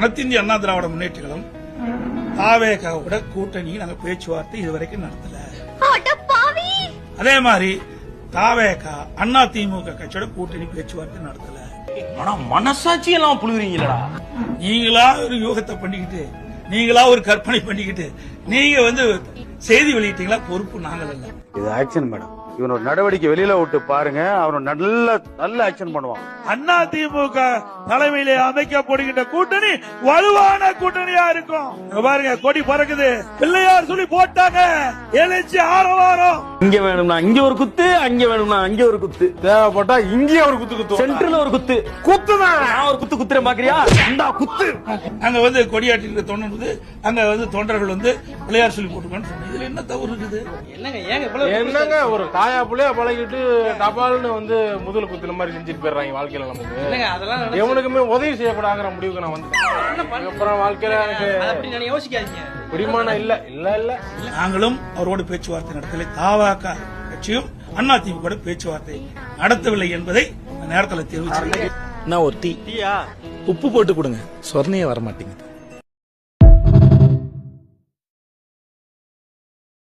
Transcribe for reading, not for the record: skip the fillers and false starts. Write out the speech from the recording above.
அனைத்திந்திய அண்ணா திராவிட முன்னேற்ற கழகம் தாவேகாவோட கூட்டணி நாங்க பேச்சுவார்த்தை இதுவரைக்கும் நடத்தல. அதே மாதிரி தாவேகா அண்ணா திமுக கட்சியோட கூட்டணி பேச்சுவார்த்தை நடத்தல. ஆனா மனசாட்சி எல்லாம் புழுகுறீங்களா? நீங்களா ஒரு யோகத்தை பண்ணிக்கிட்டு, நீங்களா ஒரு கற்பனை பண்ணிக்கிட்டு நீங்க செய்தி வெளியிட்டீங்களா? பொறுப்பு நாங்கள் இல்ல. இது ஆக்சன் மேடம். இவனோட நடவடிக்கை வெளியில விட்டு பாருங்க, அவன் நல்ல ஆக்சன் பண்ணுவான். அண்ணா திமுக தலைமையிலே அமைக்கப்படுகின்ற கூட்டணி வலுவான கூட்டணியா இருக்கும். பாருங்க, கொடி பறக்குது, பிள்ளையார் சொல்லி போட்டாங்க, எழுச்சி ஆரவாரம். இங்க வேணும்னா இங்க ஒரு குத்து, அங்க வேணும்னா அங்க ஒரு குத்து, தேவைப்பட்டா இங்கே ஒரு குத்து சென்டர்ல ஒரு குத்து குத்துதான். நான் ஒரு குத்து குத்துறேன் பாக்குறியா? அந்த குத்து அங்க கொடியாட்டி தொண்டர் அங்க தொண்டர்கள் பிள்ளையார் சொல்லி போட்டுக்கோன்னு சொன்னேன். இதுல என்ன தவறு இருக்குது? என்னங்க ஒரு தாயா புள்ளையா பழகிட்டு டபால்னு முதல் குத்துன மாதிரி செஞ்சுட்டு போயிடுறாங்க வாழ்க்கையில. நமக்கு எவனுக்குமே உதவி செய்யப்படாங்கிற முடிவுக்கு நான் வந்துட்டேன். அப்புறம் வாழ்க்கையில எனக்கு யோசிக்காதீங்க, பிடிமானம் இல்ல இல்ல இல்ல. நாங்களும் அவரோடு பேச்சுவார்த்தை நடத்தலை. தாவாக கட்சியும் அண்ணா திமுக பேச்சுவார்த்தை நடத்தவில்லை என்பதை நேரத்தில் தெரிவிச்சிருக்கேன். நான் ஒரு டீயா உப்பு போட்டு கொடுங்க, சொர்ணையே வர மாட்டேங்குது.